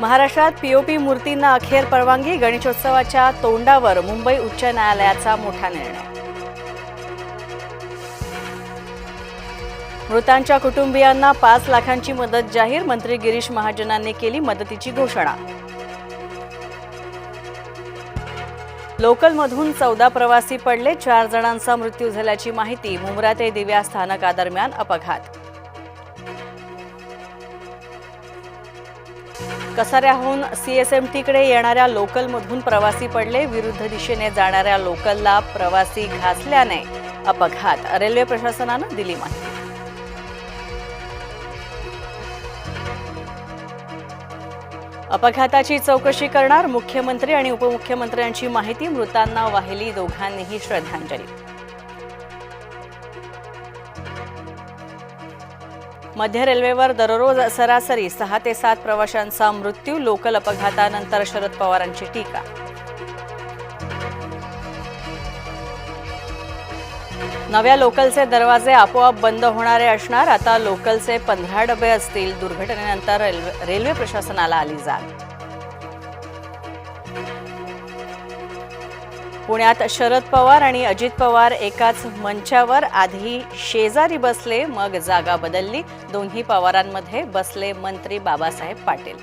महाराष्ट्रात पीओपी मूर्तींना अखेर परवानगी. गणेशोत्सवाच्या तोंडावर मुंबई उच्च न्यायालयाचा मोठा निर्णय. मृतांच्या कुटुंबियांना 5 लाखांची मदत जाहीर. मंत्री गिरीश महाजनांनी केली मदतीची घोषणा. लोकलमधून 14 प्रवासी पडले. 4 जणांचा मृत्यू झाल्याची माहिती. मुंब्रा ते दिव्या स्थानकादरम्यान अपघात. कसाऱ्याहून सीएसएमटीकडे येणाऱ्या लोकलमधून प्रवासी पडले. विरुद्ध दिशेने जाणाऱ्या लोकलला प्रवासी घासल्याने अपघात. रेल्वे प्रशासनानं दिली माहिती. अपघाताची चौकशी करणार मुख्यमंत्री आणि उपमुख्यमंत्र्यांची माहिती. मृतांना वाहिली दोघांनीही श्रद्धांजली. मध्य रेल्वेवर दररोज सरासरी 6 ते 7 प्रवाशांचा मृत्यू. लोकल अपघातानंतर शरद पवारांची टीका. नव्या लोकलचे दरवाजे आपोआप बंद होणारे असणार. आता लोकलचे 15 डबे असतील. दुर्घटनेनंतर रेल्वे प्रशासनाला आली जाग. पुण्यात शरद पवार आणि अजित पवार एकाच मंचावर. आधी शेजारी बसले, मग जागा बदलली. दोन्ही पवारांमध्ये बसले मंत्री बाबासाहेब पाटील.